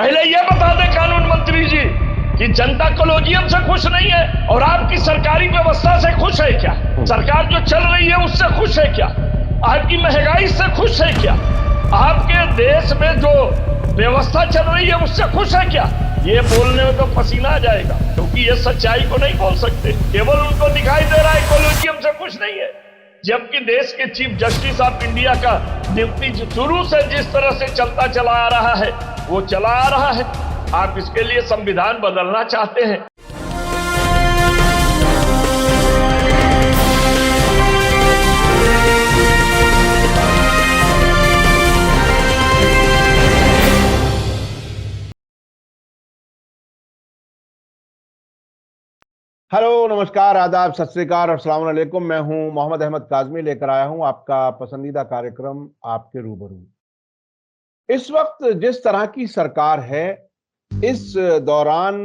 पहले ये बता दें कानून मंत्री जी कि जनता कॉलोजियम से खुश नहीं है और आपकी सरकारी व्यवस्था से खुश है क्या? सरकार जो चल रही है उससे खुश है क्या? आपकी महंगाई से खुश है क्या? आपके देश में जो व्यवस्था चल रही है उससे खुश है क्या? ये बोलने में तो पसीना आ जाएगा, क्योंकि ये सच्चाई को नहीं बोल सकते। केवल उनको दिखाई दे रहा है कॉलोजियम से खुश नहीं है, जबकि देश के चीफ जस्टिस ऑफ इंडिया का नियुक्ति शुरू से जिस तरह से चलता चला आ रहा है वो चला आ रहा है। आप इसके लिए संविधान बदलना चाहते हैं। हेलो, नमस्कार, आदाब, सत श्री अकाल और अस्सलाम वालेकुम। मैं हूं मोहम्मद अहमद काज़मी, लेकर आया हूं आपका पसंदीदा कार्यक्रम आपके रूबरू। इस वक्त जिस तरह की सरकार है, इस दौरान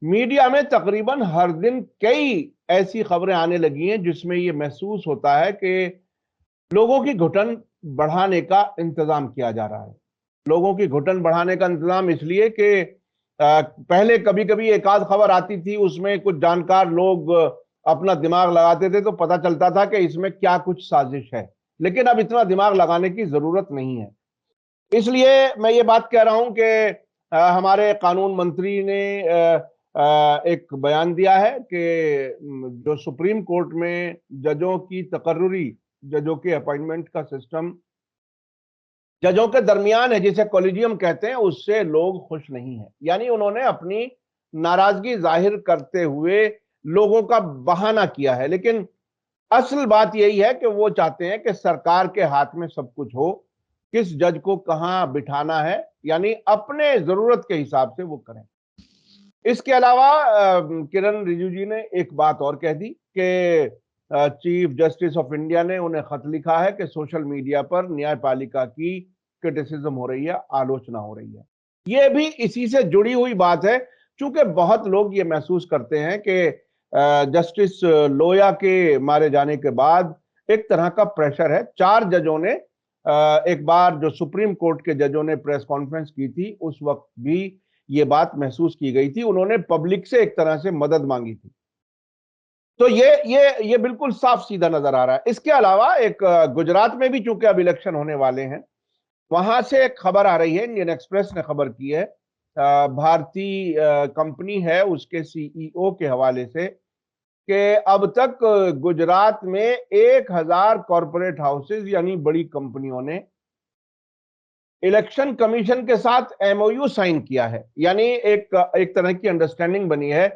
मीडिया में तकरीबन हर दिन कई ऐसी खबरें आने लगी हैं जिसमें यह महसूस होता है कि लोगों की घुटन बढ़ाने का इंतजाम किया जा रहा है। लोगों की घुटन बढ़ाने का इंतजाम इसलिए कि पहले कभी कभी एक आध खबर आती थी, उसमें कुछ जानकार लोग अपना दिमाग लगाते थे तो पता चलता था कि इसमें क्या कुछ साजिश है, लेकिन अब इतना दिमाग लगाने की जरूरत नहीं है। इसलिए मैं ये बात कह रहा हूं कि हमारे कानून मंत्री ने एक बयान दिया है कि जो सुप्रीम कोर्ट में जजों की तकर्रुरी, जजों के अपॉइंटमेंट का सिस्टम जजों के दरमियान है, जिसे कॉलेजियम कहते हैं, उससे लोग खुश नहीं है। यानी उन्होंने अपनी नाराजगी जाहिर करते हुए लोगों का बहाना किया है, लेकिन असल बात यही है कि वो चाहते हैं कि सरकार के हाथ में सब कुछ हो, किस जज को कहां बिठाना है, यानी अपने जरूरत के हिसाब से वो करें। इसके अलावा किरण रिजिजू जी ने एक बात और कह दी कि चीफ जस्टिस ऑफ इंडिया ने उन्हें खत लिखा है कि सोशल मीडिया पर न्यायपालिका की क्रिटिसिज्म हो रही है, आलोचना हो रही है। यह भी इसी से जुड़ी हुई बात है, क्योंकि बहुत लोग ये महसूस करते हैं कि जस्टिस लोया के मारे जाने के बाद एक तरह का प्रेशर है। 4 जजों ने एक बार जो सुप्रीम कोर्ट के जजों ने प्रेस कॉन्फ्रेंस की थी, उस वक्त भी ये बात महसूस की गई थी। उन्होंने पब्लिक से एक तरह से मदद मांगी थी। तो ये बिल्कुल साफ सीधा नजर आ रहा है। इसके अलावा एक गुजरात में भी चूंकि अब इलेक्शन होने वाले हैं, वहां से एक खबर आ रही है, इंडियन एक्सप्रेस ने खबर की है, भारतीय कंपनी है उसके सीईओ के हवाले से, कि अब तक गुजरात में 1000 कॉरपोरेट हाउसेज यानी बड़ी कंपनियों ने इलेक्शन कमीशन के साथ एमओयू साइन किया है। यानी एक तरह की अंडरस्टैंडिंग बनी है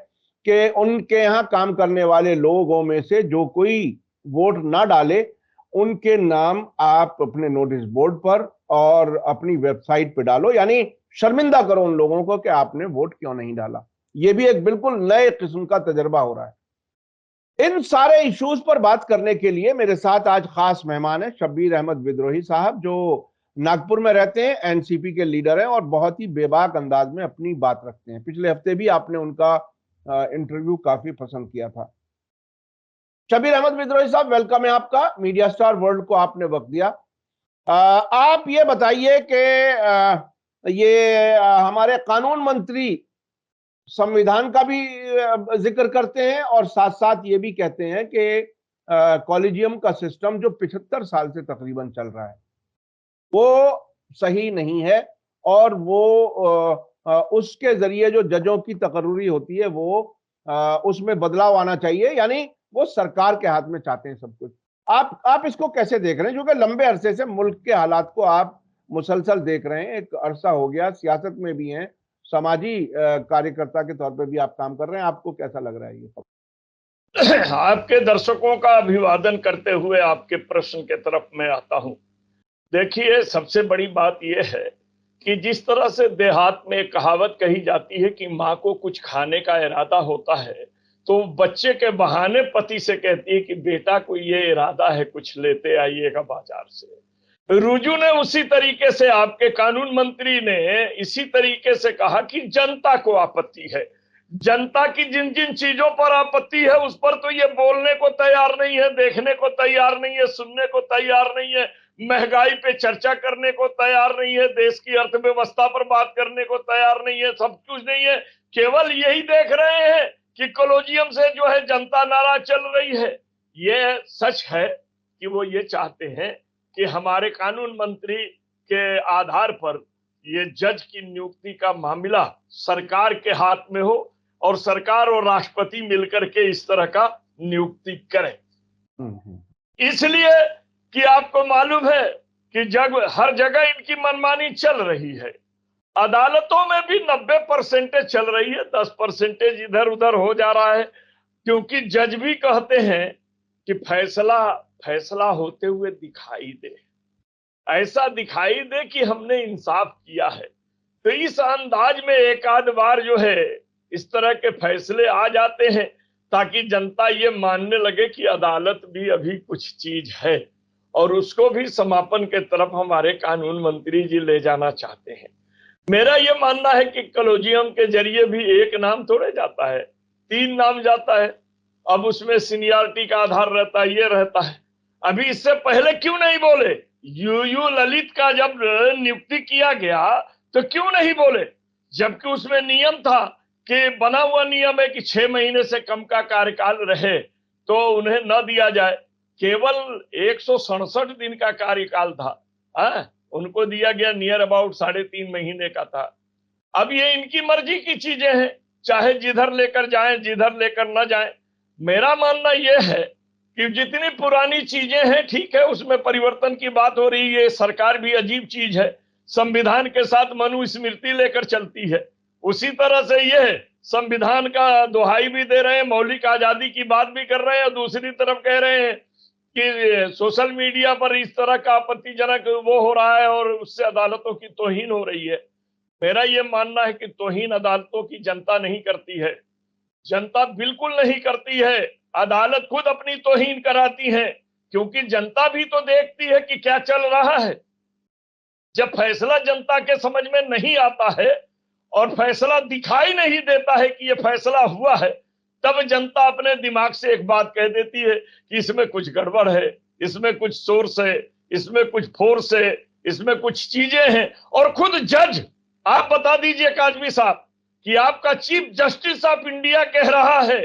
कि उनके यहां काम करने वाले लोगों में से जो कोई वोट ना डाले, उनके नाम आप अपने नोटिस बोर्ड पर और अपनी वेबसाइट पे डालो, यानी शर्मिंदा करो उन लोगों को कि आपने वोट क्यों नहीं डाला। यह भी एक बिल्कुल नए किस्म का तजर्बा हो रहा है। इन सारे इश्यूज पर बात करने के लिए मेरे साथ आज खास मेहमान है शब्बीर अहमद विद्रोही साहब, जो नागपुर में रहते हैं, एनसीपी के लीडर हैं और बहुत ही बेबाक अंदाज में अपनी बात रखते हैं। पिछले हफ्ते भी आपने उनका इंटरव्यू काफी पसंद किया था। शब्बीर अहमद विद्रोही साहब, वेलकम है आपका। मीडिया स्टार वर्ल्ड को आपने वक्त दिया। आप ये बताइए कि हमारे कानून मंत्री संविधान का भी जिक्र करते हैं और साथ साथ ये भी कहते हैं कि कॉलेजियम का सिस्टम जो 75 साल से तकरीबन चल रहा है वो सही नहीं है, और वो उसके जरिए जो जजों की तकर्रुरी होती है वो उसमें बदलाव आना चाहिए, यानी वो सरकार के हाथ में चाहते हैं सब कुछ। आप इसको कैसे देख रहे हैं, क्योंकि लंबे अरसे से मुल्क के हालात को आप मुसलसल देख रहे हैं, एक अरसा हो गया, सियासत में भी हैं, समाजी कार्यकर्ता के तौर पे भी आप काम कर रहे हैं। आपको कैसा लग रहा है ये सब? आपके दर्शकों का अभिवादन करते हुए आपके प्रश्न के तरफ मैं आता हूं। देखिए, सबसे बड़ी बात यह है कि जिस तरह से देहात में कहावत कही जाती है कि माँ को कुछ खाने का इरादा होता है, तो बच्चे के बहाने पति से कहती है कि बेटा को ये इरादा है, कुछ लेते आइएगा बाजार से। रुजू ने उसी तरीके से, आपके कानून मंत्री ने इसी तरीके से कहा कि जनता को आपत्ति है, जनता की जिन जिन चीजों पर आपत्ति है उस पर तो ये बोलने को तैयार नहीं है, देखने को तैयार नहीं है, सुनने को तैयार नहीं है, महंगाई पे चर्चा करने को तैयार नहीं है, देश की अर्थव्यवस्था पर बात करने को तैयार नहीं है, सब कुछ नहीं है। केवल यही देख रहे हैं कि कॉलोजियम से जो है जनता नाराज चल रही है। ये सच है कि वो ये चाहते हैं कि हमारे कानून मंत्री के आधार पर ये जज की नियुक्ति का मामला सरकार के हाथ में हो और सरकार और राष्ट्रपति मिलकर के इस तरह का नियुक्ति करें। इसलिए कि आपको मालूम है कि हर जगह इनकी मनमानी चल रही है। अदालतों में भी 90% चल रही है, 10% इधर उधर हो जा रहा है, क्योंकि जज भी कहते हैं कि फैसला होते हुए दिखाई दे, ऐसा दिखाई दे कि हमने इंसाफ किया है। तो इस अंदाज में एक आध बार जो है इस तरह के फैसले आ जाते हैं ताकि जनता ये मानने लगे कि अदालत भी अभी कुछ चीज है और उसको भी समापन के तरफ हमारे कानून मंत्री जी ले जाना चाहते हैं। मेरा ये मानना है कि कॉलेजियम के जरिए भी एक नाम थोड़े जाता है, 3 नाम जाता है। अब उसमें सीनियरिटी का आधार रहता है, ये रहता है। अभी इससे पहले क्यों नहीं बोले? यूयू ललित का जब नियुक्ति किया गया तो क्यों नहीं बोले, जबकि उसमें नियम था कि बना हुआ नियम है कि 6 महीने से कम का कार्यकाल रहे तो उन्हें न दिया जाए। केवल 167 दिन का कार्यकाल था, उनको दिया गया नियर अबाउट 3.5 महीने का था। अब ये इनकी मर्जी की चीजें हैं, चाहे जिधर लेकर जाएं जिधर लेकर न जाएं। मेरा मानना यह है कि जितनी पुरानी चीजें हैं ठीक है, उसमें परिवर्तन की बात हो रही है। सरकार भी अजीब चीज है, संविधान के साथ मनुस्मृति लेकर चलती है। उसी तरह से यह संविधान का दोहाई भी दे रहे हैं, मौलिक आजादी की बात भी कर रहे हैं, और दूसरी तरफ कह रहे हैं कि सोशल मीडिया पर इस तरह का आपत्तिजनक वो हो रहा है और उससे अदालतों की तौहीन हो रही है। मेरा ये मानना है कि तौहीन अदालतों की जनता नहीं करती है, जनता बिल्कुल नहीं करती है। अदालत खुद अपनी तौहीन कराती है, क्योंकि जनता भी तो देखती है कि क्या चल रहा है। जब फैसला जनता के समझ में नहीं आता है और फैसला दिखाई नहीं देता है कि यह फैसला हुआ है, तब जनता अपने दिमाग से एक बात कह देती है कि इसमें कुछ गड़बड़ है, इसमें कुछ सोर्स है, इसमें कुछ फोर्स है, इसमें कुछ चीजें हैं। और खुद जज, आप बता दीजिए काजमी साहब कि आपका चीफ जस्टिस ऑफ इंडिया कह रहा है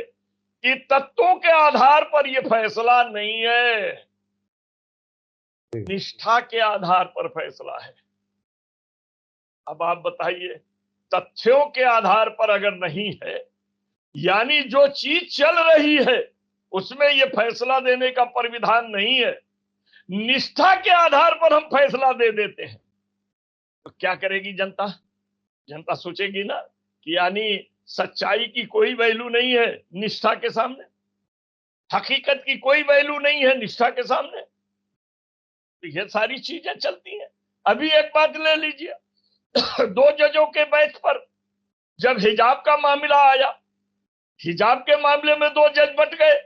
कि तत्वों के आधार पर यह फैसला नहीं है, निष्ठा के आधार पर फैसला है। अब आप बताइए, तथ्यों के आधार पर अगर नहीं है, यानी जो चीज चल रही है उसमें यह फैसला देने का परिविधान नहीं है, निष्ठा के आधार पर हम फैसला दे देते हैं, तो क्या करेगी जनता? जनता सोचेगी ना कि यानी सच्चाई की कोई वैल्यू नहीं है निष्ठा के सामने, हकीकत की कोई वैल्यू नहीं है निष्ठा के सामने। तो ये सारी चीजें चलती हैं। अभी एक बात ले लीजिए, 2 जजों के बेंच पर जब हिजाब का मामला आया, हिजाब के मामले में 2 जज बट गए।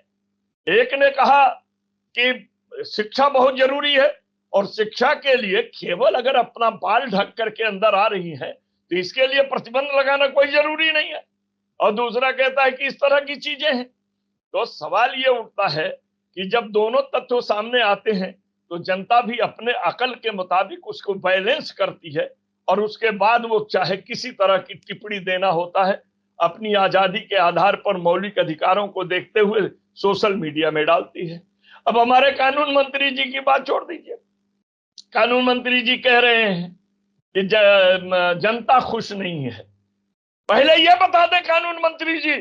एक ने कहा कि शिक्षा बहुत जरूरी है और शिक्षा के लिए केवल अगर अपना बाल ढक करके अंदर आ रही है तो इसके लिए प्रतिबंध लगाना कोई जरूरी नहीं है, और दूसरा कहता है कि इस तरह की चीजें हैं। तो सवाल ये उठता है कि जब दोनों तथ्य सामने आते हैं तो जनता भी अपने अकल के मुताबिक उसको बैलेंस करती है और उसके बाद वो चाहे किसी तरह की टिप्पणी देना होता है, अपनी आजादी के आधार पर मौलिक अधिकारों को देखते हुए सोशल मीडिया में डालती है। अब हमारे कानून मंत्री जी की बात छोड़ दीजिए, कानून मंत्री जी कह रहे हैं कि जनता खुश नहीं है। पहले यह बता दें कानून मंत्री जी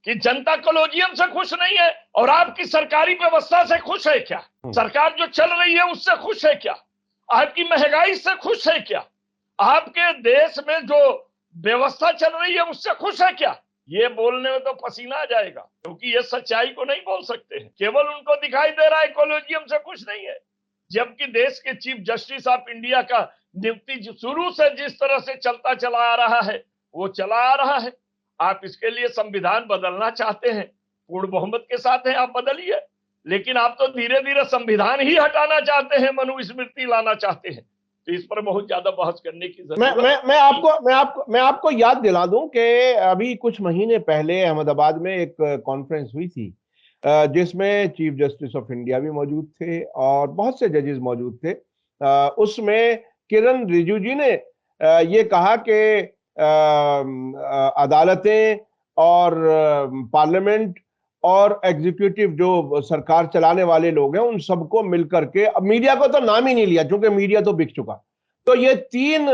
कि जनता कॉलेजियम से खुश नहीं है और आपकी सरकारी व्यवस्था से खुश है क्या? सरकार जो चल रही है उससे खुश है क्या? आपकी महंगाई से खुश है क्या? आपके देश में जो व्यवस्था चल रही है उससे खुश है क्या? ये बोलने में तो पसीना आ जाएगा, क्योंकि ये सच्चाई को नहीं बोल सकते हैं। केवल उनको दिखाई दे रहा है कॉलेजियम से खुश नहीं है, जबकि देश के चीफ जस्टिस ऑफ इंडिया का नियुक्ति शुरू से जिस तरह से चलता चला आ रहा है वो चला आ रहा है। आप इसके लिए संविधान बदलना चाहते हैं, पूर्ण बहुमत के साथ हैं, आप बदलिए, लेकिन आप तो धीरे धीरे संविधान ही हटाना चाहते हैं, मनुस्मृति लाना चाहते हैं। तो इस पर बहुत ज्यादा बहस करने की जरूरत। मैं आपको याद दिला दूं कि अभी कुछ महीने पहले अहमदाबाद में एक कॉन्फ्रेंस हुई थी जिसमें चीफ जस्टिस ऑफ इंडिया भी मौजूद थे और बहुत से जजेस मौजूद थे, उसमें किरण रिजिजू ने ये कहा कि अदालतें और पार्लियामेंट और एग्जीक्यूटिव जो सरकार चलाने वाले लोग हैं, उन सबको मिलकर के, अब मीडिया को तो नाम ही नहीं लिया क्योंकि मीडिया तो बिक चुका, तो ये तीन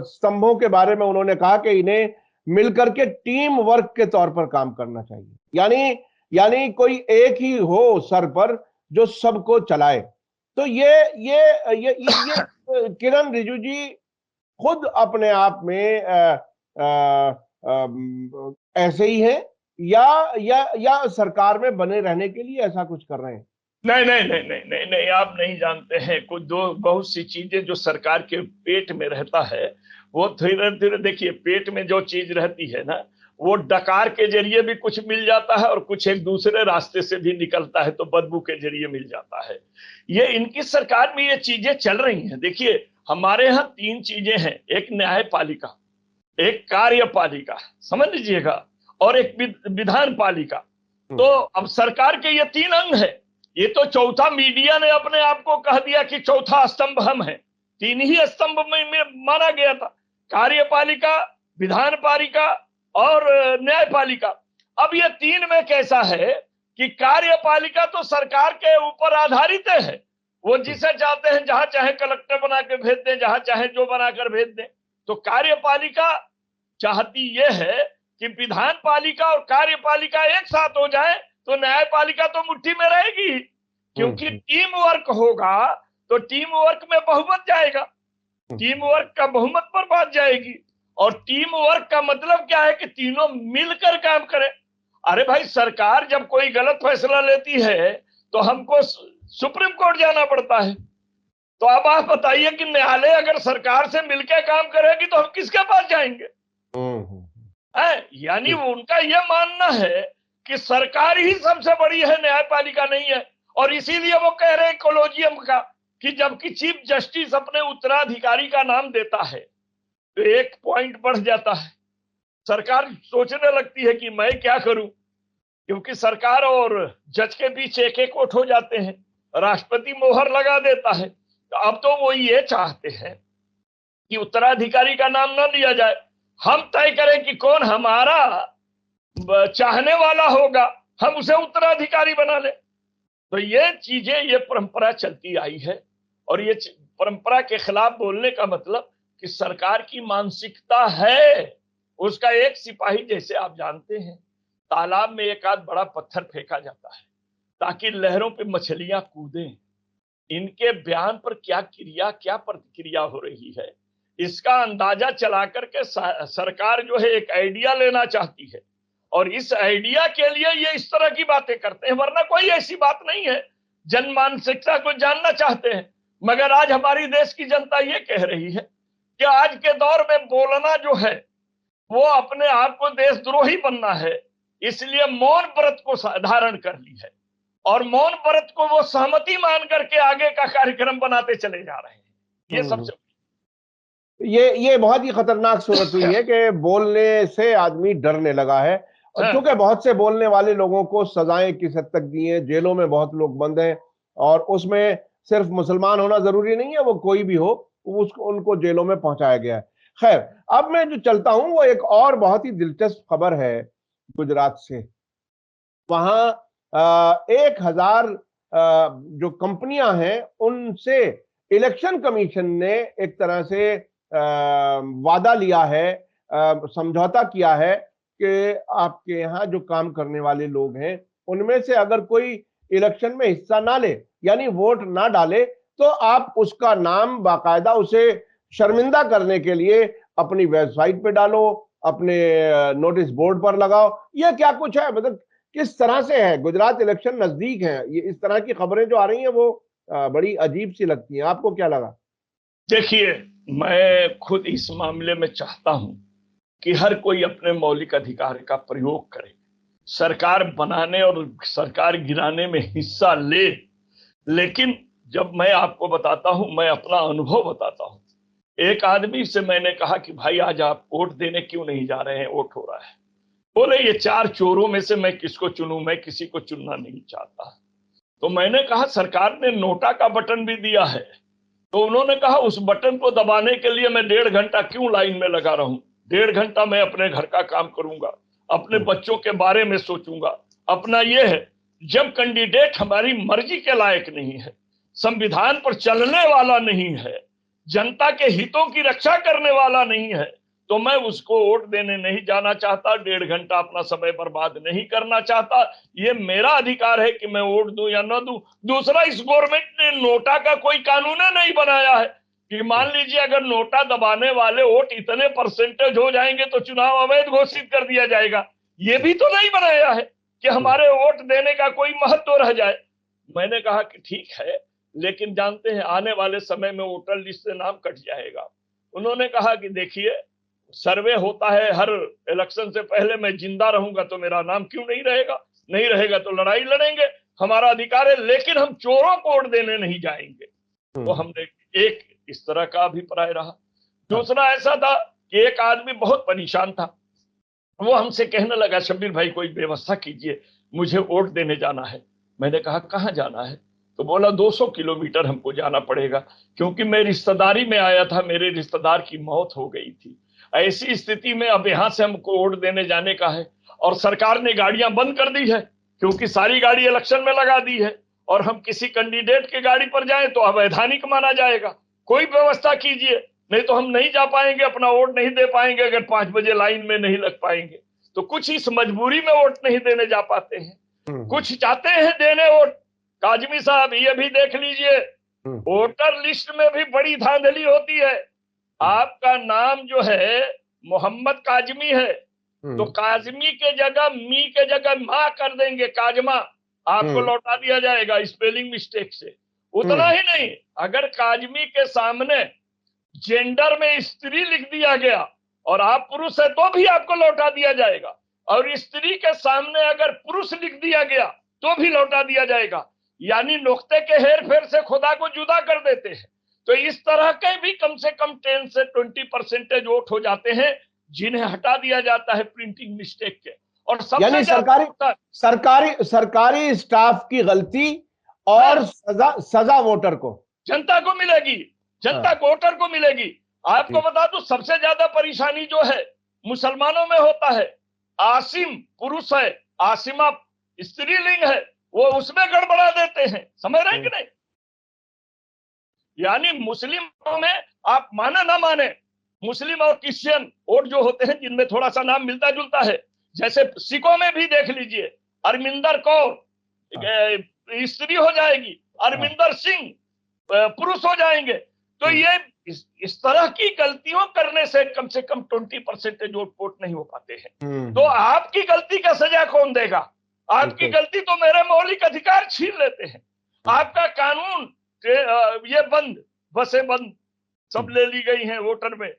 स्तंभों के बारे में उन्होंने कहा कि इन्हें मिलकर के टीम वर्क के तौर पर काम करना चाहिए। यानी कोई एक ही हो सर पर जो सबको चलाए। तो ये किरण रिजिजू जी खुद अपने आप में ऐसे ही है या सरकार में बने रहने के लिए ऐसा कुछ कर रहे हैं? नहीं नहीं नहीं नहीं नहीं नहीं, आप नहीं जानते हैं। कुछ बहुत सी चीजें जो सरकार के पेट में रहता है, वो धीरे धीरे, देखिए पेट में जो चीज रहती है ना, वो डकार के जरिए भी कुछ मिल जाता है और कुछ एक दूसरे रास्ते से भी निकलता है, तो बदबू के जरिए मिल जाता है। ये इनकी सरकार में ये चीजें चल रही हैं। देखिए हमारे यहाँ तीन चीजें हैं, एक न्यायपालिका, एक कार्यपालिका, समझ लीजिएगा, और एक विधान पालिका। तो अब सरकार के ये तीन अंग है। ये तो चौथा मीडिया ने अपने आप को कह दिया कि चौथा स्तंभ हम हैं। तीन ही स्तंभ में माना गया था, कार्यपालिका, विधान पालिका और न्यायपालिका। अब ये तीन में कैसा है कि कार्यपालिका तो सरकार के ऊपर आधारित है। वो जिसे चाहते हैं जहां चाहे कलेक्टर बना के भेज दें, जहां चाहे जो बनाकर भेज दें। तो कार्यपालिका चाहती ये है कि विधान पालिका और कार्यपालिका एक साथ हो जाए, तो न्यायपालिका तो मुट्ठी में रहेगी, क्योंकि टीम वर्क होगा तो टीम वर्क में बहुमत जाएगा, टीम वर्क का बहुमत पर बात जाएगी। और टीम वर्क का मतलब क्या है कि तीनों मिलकर काम करें। अरे भाई, सरकार जब कोई गलत फैसला लेती है तो हमको सुप्रीम कोर्ट जाना पड़ता है। तो अब आप बताइए कि न्यायालय अगर सरकार से मिलकर काम करेगी तो हम किसके पास जाएंगे? यानी उनका यह मानना है कि सरकार ही सबसे बड़ी है, न्यायपालिका नहीं है। और इसीलिए वो कह रहे हैं कोलोजियम का कि जबकि चीफ जस्टिस अपने उत्तराधिकारी का नाम देता है तो एक पॉइंट बढ़ जाता है। सरकार सोचने लगती है कि मैं क्या करूं, क्योंकि सरकार और जज के बीच एक एक वोट हो जाते हैं, राष्ट्रपति मोहर लगा देता है। तो अब तो वो ये चाहते हैं कि उत्तराधिकारी का नाम न लिया जाए, हम तय करें कि कौन हमारा चाहने वाला होगा, हम उसे उत्तराधिकारी बना ले। तो ये चीजें, ये परंपरा चलती आई है। और ये परंपरा के खिलाफ बोलने का मतलब कि सरकार की मानसिकता है। उसका एक सिपाही, जैसे आप जानते हैं, तालाब में एक आध बड़ा पत्थर फेंका जाता है ताकि लहरों पे मछलियां कूदें। इनके बयान पर क्या क्रिया, क्या प्रतिक्रिया हो रही है, इसका अंदाजा चला करके सरकार जो है एक आइडिया लेना चाहती है, और इस आइडिया के लिए ये इस तरह की बातें करते हैं। वरना कोई ऐसी बात नहीं है, जन मानसिकता को जानना चाहते हैं। मगर आज हमारी देश की जनता ये कह रही है कि आज के दौर में बोलना जो है वो अपने आप को देशद्रोही बनना है, इसलिए मौन व्रत को धारण कर ली है, और मौन व्रत को वो सहमति मान करके आगे का कार्यक्रम बनाते चले जा रहे हैं। ये सबसे ये बहुत ही खतरनाक सूरत हुई है कि बोलने से आदमी डरने लगा है। और क्योंकि बहुत से बोलने वाले लोगों को सजाएं किस हद तक दी हैं, जेलों में बहुत लोग बंद हैं, और उसमें सिर्फ मुसलमान होना जरूरी नहीं है, वो कोई भी हो, उसको उनको जेलों में पहुंचाया गया है। खैर, अब मैं जो चलता हूं वो एक और बहुत ही दिलचस्प खबर है गुजरात से। वहां 1000 जो कंपनियां हैं उनसे इलेक्शन कमीशन ने एक तरह से वादा लिया है, समझौता किया है कि आपके यहाँ जो काम करने वाले लोग हैं उनमें से अगर कोई इलेक्शन में हिस्सा ना ले, यानी वोट ना डाले, तो आप उसका नाम बाकायदा उसे शर्मिंदा करने के लिए अपनी वेबसाइट पे डालो, अपने नोटिस बोर्ड पर लगाओ। ये क्या कुछ है, मतलब किस तरह से है? गुजरात इलेक्शन नजदीक है, ये इस तरह की खबरें जो आ रही हैं वो बड़ी अजीब सी लगती हैं। आपको क्या लगा? देखिए, मैं खुद इस मामले में चाहता हूं कि हर कोई अपने मौलिक अधिकार का प्रयोग करे, सरकार बनाने और सरकार गिराने में हिस्सा ले। लेकिन जब मैं आपको बताता हूं, मैं अपना अनुभव बताता हूं। एक आदमी से मैंने कहा कि भाई आज आप वोट देने क्यों नहीं जा रहे हैं, वोट हो रहा है। बोले ये 4 चोरों में से मैं किसको चुनूं, मैं किसी को चुनना नहीं चाहता। तो मैंने कहा सरकार ने नोटा का बटन भी दिया है, तो उन्होंने कहा उस बटन को दबाने के लिए मैं 1.5 घंटा क्यों लाइन में लगा रहूं? 1.5 घंटा मैं अपने घर का काम करूंगा, अपने बच्चों के बारे में सोचूंगा। अपना ये है, जब कैंडिडेट हमारी मर्जी के लायक नहीं है, संविधान पर चलने वाला नहीं है, जनता के हितों की रक्षा करने वाला नहीं है, तो मैं उसको वोट देने नहीं जाना चाहता, 1.5 घंटा अपना समय बर्बाद नहीं करना चाहता। ये मेरा अधिकार है कि मैं वोट दूं या ना दूं। दूसरा, इस गवर्नमेंट ने नोटा का कोई कानून नहीं बनाया है कि मान लीजिए अगर नोटा दबाने वाले वोट इतने परसेंटेज हो जाएंगे तो चुनाव अवैध घोषित कर दिया जाएगा। ये भी तो नहीं बनाया है कि हमारे वोट देने का कोई महत्व रह जाए। मैंने कहा कि ठीक है, लेकिन जानते हैं आने वाले समय में वोटर लिस्ट से नाम कट जाएगा। उन्होंने कहा कि देखिए, सर्वे होता है हर इलेक्शन से पहले, मैं जिंदा रहूंगा तो मेरा नाम क्यों नहीं रहेगा? नहीं रहेगा तो लड़ाई लड़ेंगे, हमारा अधिकार है, लेकिन हम चोरों को वोट देने नहीं जाएंगे। तो हमने एक इस तरह का अभिप्राय रहा। दूसरा ऐसा था कि एक आदमी बहुत परेशान था, वो हमसे कहने लगा, शब्बीर भाई कोई व्यवस्था कीजिए, मुझे वोट देने जाना है। मैंने कहा कहाँ जाना है? तो बोला 200 किलोमीटर हमको जाना पड़ेगा, क्योंकि मैं रिश्तेदारी में आया था, मेरे रिश्तेदार की मौत हो गई थी। ऐसी स्थिति में अब यहां से हमको वोट देने जाने का है, और सरकार ने गाड़ियां बंद कर दी है, क्योंकि सारी गाड़ी इलेक्शन में लगा दी है, और हम किसी कैंडिडेट की गाड़ी पर जाएं तो अवैधानिक माना जाएगा। कोई व्यवस्था कीजिए, नहीं तो हम नहीं जा पाएंगे, अपना वोट नहीं दे पाएंगे अगर 5 बजे लाइन में नहीं लग पाएंगे। तो कुछ इस मजबूरी में वोट नहीं देने जा पाते हैं, कुछ चाहते हैं देने वोट। काजमी साहब ये भी देख लीजिए, वोटर लिस्ट में भी बड़ी धांधली होती है। आपका नाम जो है मोहम्मद काजमी है, तो काजमी के जगह मी के जगह माँ कर देंगे, काजमा, आपको लौटा दिया जाएगा स्पेलिंग मिस्टेक से। उतना ही नहीं, अगर काजमी के सामने जेंडर में स्त्री लिख दिया गया और आप पुरुष है तो भी आपको लौटा दिया जाएगा, और स्त्री के सामने अगर पुरुष लिख दिया गया तो भी लौटा दिया जाएगा। यानी नुक्ते के हेर फेर से खुदा को जुदा कर देते हैं। तो इस तरह के भी कम से कम 10 से 20% वोट हो जाते हैं, जिन्हें हटा दिया जाता है प्रिंटिंग मिस्टेक के। और यानी सरकारी स्टाफ की गलती और सजा वोटर को, जनता को मिलेगी, जनता को वोटर को मिलेगी। आपको बता दूं, सबसे ज्यादा परेशानी जो है मुसलमानों में होता है। आसिम पुरुष है, आसिमा स्त्रीलिंग है, वो उसमें गड़बड़ा देते हैं, समझ रहे हैं कि नहीं? यानी मुस्लिमों में आप माने ना माने, मुस्लिम और क्रिश्चियन वोट जो होते हैं जिनमें थोड़ा सा नाम मिलता जुलता है, जैसे सिखों में भी देख लीजिए, अरमिंदर कौर स्त्री हो जाएगी, अरमिंदर सिंह पुरुष हो जाएंगे। तो ये इस तरह की गलतियों करने से कम 20% वोट नहीं हो पाते हैं। तो आपकी गलती का सजा कौन देगा? आपकी गलती तो मेरे मौलिक अधिकार छीन लेते हैं। आपका कानून, ये बंद, बसें बंद, सब ले ली गई हैं वोटर में।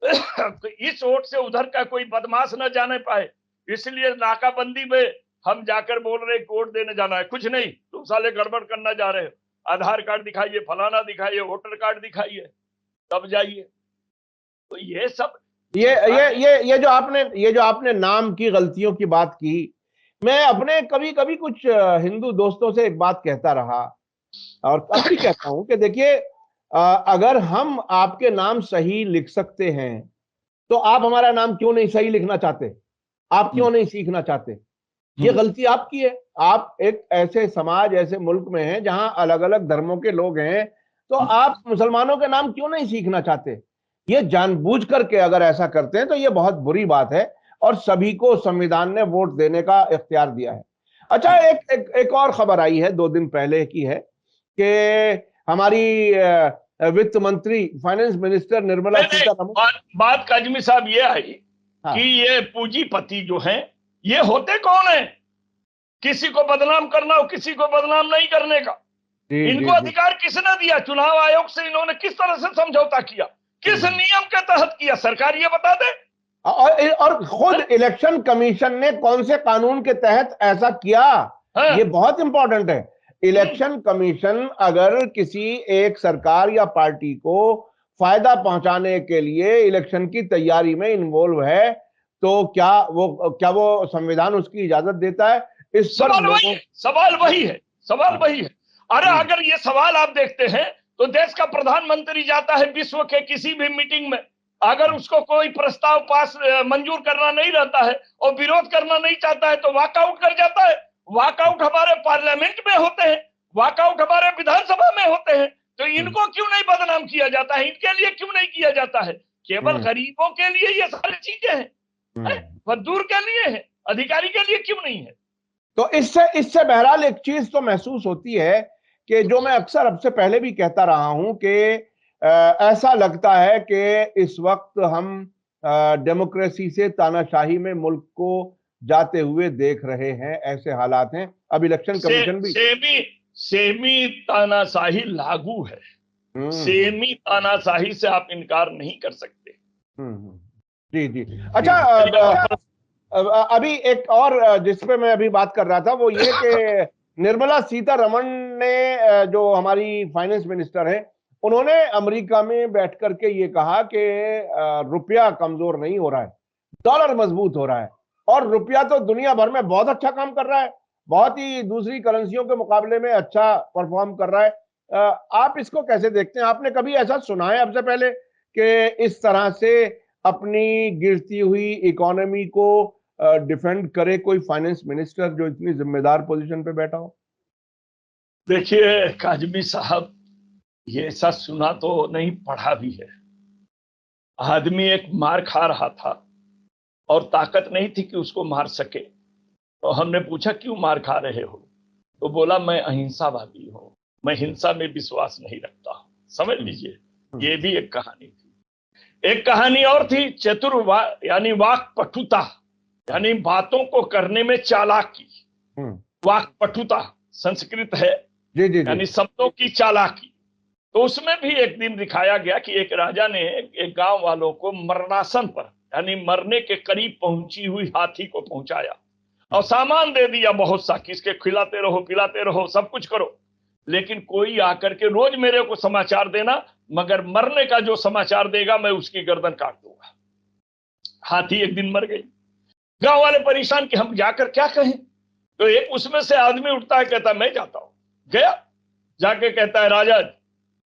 तो इस वोट से उधर का कोई बदमाश न जाने पाए, इसलिए नाकाबंदी में हम जाकर बोल रहे वोट देने जाना है। कुछ नहीं, तुम साले गड़बड़ करना जा रहे हो, आधार कार्ड दिखाइए, फलाना दिखाइए, वोटर कार्ड दिखाइए, तब जाइए। तो ये सब ये जो आपने नाम की गलतियों की बात की, मैं अपने कभी कभी कुछ हिंदू दोस्तों से एक बात कहता रहा और अब भी कहता हूं कि देखिए, अगर हम आपके नाम सही लिख सकते हैं तो आप हमारा नाम क्यों नहीं सही लिखना चाहते? आप क्यों नहीं सीखना चाहते? ये गलती आपकी है। आप एक ऐसे समाज, ऐसे मुल्क में हैं जहां अलग अलग धर्मों के लोग हैं, तो आप मुसलमानों के नाम क्यों नहीं सीखना चाहते? ये जानबूझ करके अगर ऐसा करते हैं तो ये बहुत बुरी बात है, और सभी को संविधान ने वोट देने का इख्तियार दिया है। अच्छा, एक और खबर आई है, 2 दिन पहले की है, कि हमारी वित्त मंत्री, फाइनेंस मिनिस्टर निर्मला सीतारमण, बात काजमी साहब ये आई कि ये पूंजीपति जो हैं, ये होते कौन है किसी को बदनाम करना और किसी को बदनाम नहीं करने का? इनको अधिकार किसने दिया? चुनाव आयोग से इन्होंने किस तरह से समझौता किया? किस नियम के तहत किया? सरकार ये बता दे। और खुद इलेक्शन कमीशन ने कौन से कानून के तहत ऐसा किया? ये बहुत इंपॉर्टेंट है। इलेक्शन कमीशन अगर किसी एक सरकार या पार्टी को फायदा पहुंचाने के लिए इलेक्शन की तैयारी में इन्वॉल्व है, तो क्या वो संविधान उसकी इजाजत देता है? इस पर सवाल वही है। अरे अगर ये सवाल आप देखते हैं तो देश का प्रधानमंत्री जाता है विश्व के किसी भी मीटिंग में, अगर उसको कोई प्रस्ताव पास मंजूर करना नहीं रहता है और विरोध करना नहीं चाहता है तो वॉकआउट कर जाता है। वॉकआउट हमारे पार्लियामेंट में होते हैं, वॉकआउट हमारे विधानसभा में होते हैं, तो इनको क्यों नहीं बदनाम किया जाता है? इनके लिए क्यों नहीं किया जाता है? केवल गरीबों के लिए ये सारी चीजें हैं, मजदूर के लिए है, अधिकारी के लिए क्यों नहीं है? तो इससे बहरहाल एक चीज तो महसूस होती है कि जो मैं अक्सर अब से पहले भी कहता रहा हूं कि ऐसा लगता है कि इस वक्त हम डेमोक्रेसी से तानाशाही में मुल्क को जाते हुए देख रहे हैं। ऐसे हालात हैं। अब इलेक्शन कमीशन भी सेमी तानाशाही लागू है। सेमी तानाशाही से आप इनकार नहीं कर सकते। जी जी। अच्छा, अभी एक और जिस पे मैं अभी बात कर रहा था वो ये कि निर्मला सीतारमण ने, जो हमारी फाइनेंस मिनिस्टर हैं, उन्होंने अमेरिका में बैठ करके ये कहा कि रुपया कमजोर नहीं हो रहा है, डॉलर मजबूत हो रहा है, और रुपया तो दुनिया भर में बहुत अच्छा काम कर रहा है, बहुत ही दूसरी करेंसियों के मुकाबले में अच्छा परफॉर्म कर रहा है। आप इसको कैसे देखते हैं? आपने कभी ऐसा सुना है अब से पहले कि इस तरह से अपनी गिरती हुई इकोनॉमी को डिफेंड करे कोई फाइनेंस मिनिस्टर जो इतनी जिम्मेदार पोजीशन पे बैठा हो? देखिए काजमी साहब, ये ऐसा सुना तो नहीं, पढ़ा भी है। आदमी एक मार खा रहा था और ताकत नहीं थी कि उसको मार सके, तो हमने पूछा क्यों मार खा रहे हो? तो बोला मैं अहिंसावादी हूं, मैं हिंसा में विश्वास नहीं रखता हूं। समझ लीजिए, ये भी एक कहानी थी। एक कहानी और थी, यानी वाक पटुता, यानी बातों को करने में चालाकी। वाक पटुता संस्कृत है, यानी शब्दों की चालाकी। तो उसमें भी एक दिन दिखाया गया कि एक राजा ने एक गांव वालों को मरणासन पर, यानी मरने के करीब पहुंची हुई हाथी को पहुंचाया और सामान दे दिया बहुत सा कि इसके खिलाते रहो, पिलाते रहो, सब कुछ करो, लेकिन कोई आकर के रोज मेरे को समाचार देना, मगर मरने का जो समाचार देगा मैं उसकी गर्दन काट दूंगा। हाथी एक दिन मर गई। गांव वाले परेशान कि हम जाकर क्या कहें? तो एक उसमें से आदमी उठता है, कहता मैं जाता हूं। गया, जाके कहता है राजा,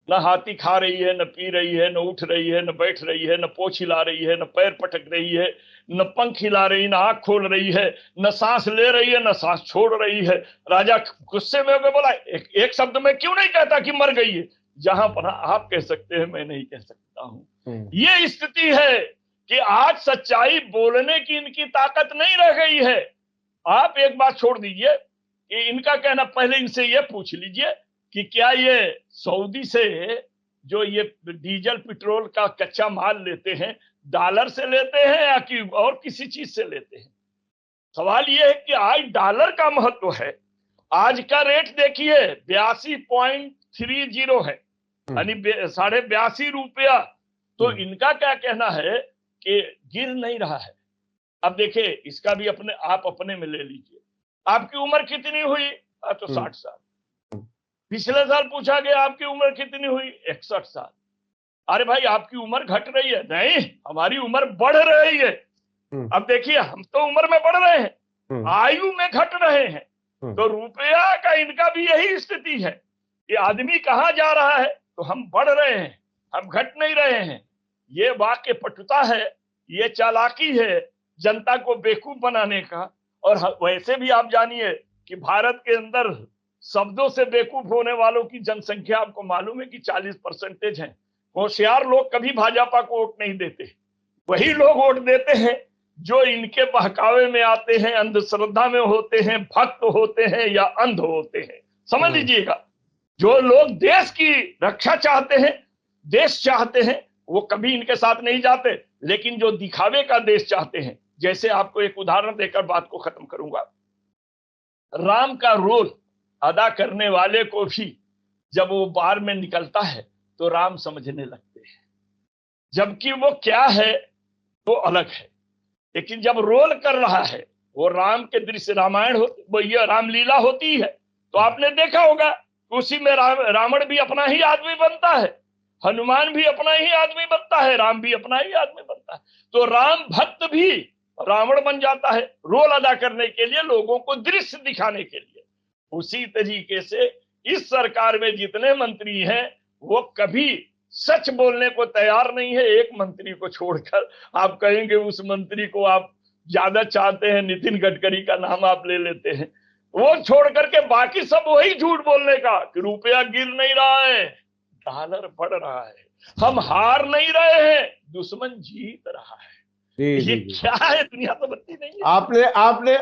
न हाथी खा रही है, न पी रही है, न उठ रही है, न बैठ रही है, न पोछ हिला रही है, न पैर पटक रही है, न पंख हिला रही, न आंख खोल रही है, न सांस ले रही है, न सांस छोड़ रही है। राजा गुस्से में होकर बोला, एक शब्द में क्यों नहीं कहता कि मर गई है? जहां पर आप कह सकते हैं, मैं नहीं कह सकता हूं। ये स्थिति है कि आज सच्चाई बोलने की इनकी ताकत नहीं रह गई है। आप एक बात छोड़ दीजिए कि इनका कहना, पहले इनसे ये पूछ लीजिए कि क्या ये सऊदी से जो ये डीजल पेट्रोल का कच्चा माल लेते हैं, डॉलर से लेते हैं या कि और किसी चीज से लेते हैं? सवाल ये है कि आज डॉलर का महत्व है। आज का रेट देखिए 82.30 है, यानी 82.5 रुपया। तो इनका क्या कहना है कि गिर नहीं रहा है। अब देखिए, इसका भी आप अपने में ले लीजिए। आपकी उम्र कितनी हुई? तो 60 साल। पिछले साल पूछा गया आपकी उम्र कितनी हुई? 61 साल। अरे भाई, आपकी उम्र घट रही है? नहीं, हमारी उम्र बढ़ रही है। अब देखिए, हम तो उम्र में बढ़ रहे हैं, आयु में घट रहे हैं। तो रुपया का इनका भी यही स्थिति है कि आदमी कहां जा रहा है, तो हम बढ़ रहे हैं, हम घट नहीं रहे हैं। ये वाक्य पटुता है, ये चालाकी है जनता को बेवकूफ बनाने का। और वैसे भी आप जानिए कि भारत के अंदर शब्दों से बेवकूफ होने वालों की जनसंख्या आपको मालूम है कि 40% है। होशियार लोग कभी भाजपा को वोट नहीं देते, वही लोग वोट देते हैं जो इनके बहकावे में आते हैं, अंधश्रद्धा में होते हैं, भक्त होते हैं या अंध होते हैं। समझ लीजिएगा, जो लोग देश की रक्षा चाहते हैं, देश चाहते हैं, वो कभी इनके साथ नहीं जाते। लेकिन जो दिखावे का देश चाहते हैं, जैसे आपको एक उदाहरण देकर बात को खत्म करूंगा। राम का रोल अदा करने वाले को भी जब वो बार में निकलता है तो राम समझने लगते हैं, जबकि वो क्या है वो अलग है। लेकिन जब रोल कर रहा है, वो राम के दृश्य रामायण वो ये रामलीला होती है, तो आपने देखा होगा उसी में रावण भी अपना ही आदमी बनता है, हनुमान भी अपना ही आदमी बनता है, राम भी अपना ही आदमी बनता है। तो राम भक्त भी रावण बन जाता है, रोल अदा करने के लिए, लोगों को दृश्य दिखाने के लिए। उसी तरीके से इस सरकार में जितने मंत्री हैं वो कभी सच बोलने को तैयार नहीं है। एक मंत्री को छोड़कर, आप कहेंगे उस मंत्री को आप ज्यादा चाहते हैं, नितिन गडकरी का नाम आप ले लेते हैं, वो छोड़ करके बाकी सब वही झूठ बोलने का कि रुपया गिर नहीं रहा है, डॉलर बढ़ रहा है, हम हार नहीं रहे हैं, दुश्मन जीत रहा है। ये क्या है? दुनिया तो बनती नहीं है।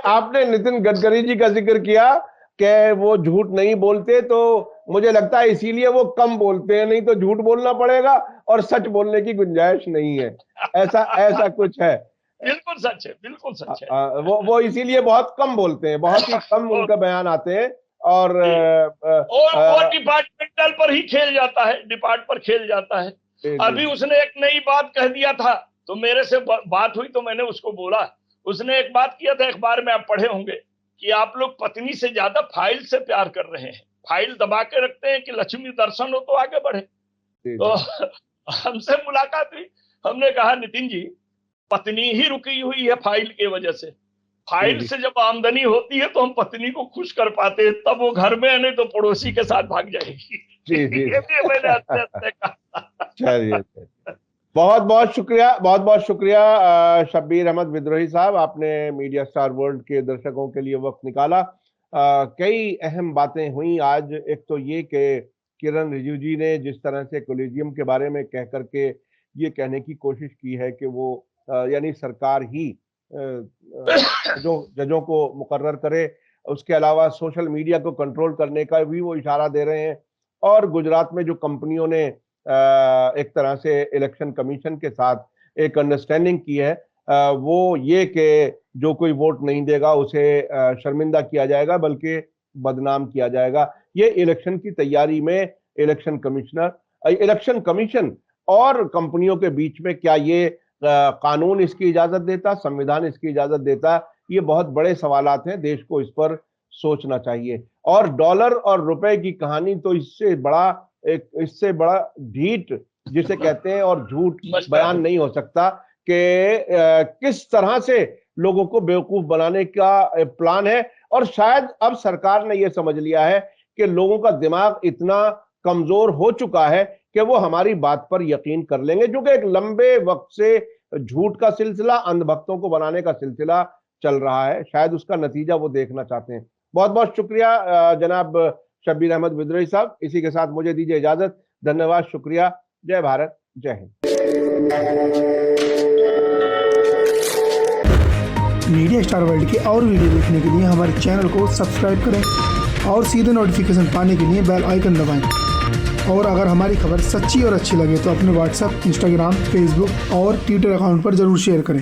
आपने नितिन गडकरी जी का जिक्र किया कि वो झूठ नहीं बोलते, तो मुझे लगता है इसीलिए वो कम बोलते हैं, नहीं तो झूठ बोलना पड़ेगा और सच बोलने की गुंजाइश नहीं है। ऐसा कुछ है। बिल्कुल सच है, बिल्कुल सच है। वो इसीलिए बहुत कम बोलते हैं, बहुत ही कम उनका बयान आते हैं। और वो डिपार्टमेंटल पर ही खेल जाता है, डिपार्ट पर खेल जाता है। अभी उसने एक नई बात कह दिया था, तो मेरे से बात हुई तो मैंने उसको बोला, उसने एक बात किया था अखबार में, आप पढ़े होंगे, कि आप लोग पत्नी से ज्यादा फाइल से प्यार कर रहे हैं, फाइल दबा के रखते हैं कि लक्ष्मी दर्शन हो तो आगे बढ़े। तो हमसे मुलाकात हुई, हमने कहा नितिन जी, पत्नी ही रुकी हुई है फाइल की वजह से। फाइल से जब आमदनी होती है तो हम पत्नी को खुश कर पाते हैं, तब वो घर में है, नहीं तो पड़ोसी के साथ भाग जाएगी। ये भी मैंने हंसते कहा। चलिए, बहुत बहुत शुक्रिया शब्बीर अहमद विद्रोही साहब, आपने मीडिया स्टार वर्ल्ड के दर्शकों के लिए वक्त निकाला। कई अहम बातें हुई आज। एक तो ये कि किरण रिजिजू जी ने जिस तरह से कॉलेजियम के बारे में कह करके ये कहने की कोशिश की है कि वो यानी सरकार ही जजों को मुकर्रर करे, उसके अलावा सोशल मीडिया को कंट्रोल करने का भी वो इशारा दे रहे हैं। और गुजरात में जो कंपनियों ने एक तरह से इलेक्शन कमीशन के साथ एक अंडरस्टैंडिंग की है, वो ये कि जो कोई वोट नहीं देगा उसे शर्मिंदा किया जाएगा, बल्कि बदनाम किया जाएगा। ये इलेक्शन की तैयारी में इलेक्शन कमीशन और कंपनियों के बीच में क्या ये कानून इसकी इजाजत देता, संविधान इसकी इजाजत देता? ये बहुत बड़े सवालात हैं, देश को इस पर सोचना चाहिए। और डॉलर और रुपए की कहानी तो इससे बड़ा ढीठ जिसे कहते हैं और झूठ बयान नहीं हो सकता कि किस तरह से लोगों को बेवकूफ बनाने का प्लान है। और शायद अब सरकार ने यह समझ लिया है कि लोगों का दिमाग इतना कमजोर हो चुका है कि वो हमारी बात पर यकीन कर लेंगे, जो कि एक लंबे वक्त से झूठ का सिलसिला, अंधभक्तों को बनाने का सिलसिला चल रहा है। शायद उसका नतीजा वो देखना चाहते हैं। बहुत बहुत शुक्रिया जनाब शब्बीर अहमद विद्रोही साहब। इसी के साथ मुझे दीजिए इजाजत। धन्यवाद, शुक्रिया। जय भारत, जय हिंद। मीडिया स्टार वर्ल्ड के और वीडियो देखने के लिए हमारे चैनल को सब्सक्राइब करें और सीधे नोटिफिकेशन पाने के लिए बेल आइकन दबाएं। और अगर हमारी खबर सच्ची और अच्छी लगे तो अपने व्हाट्सएप, इंस्टाग्राम, फेसबुक और ट्विटर अकाउंट पर जरूर शेयर करें।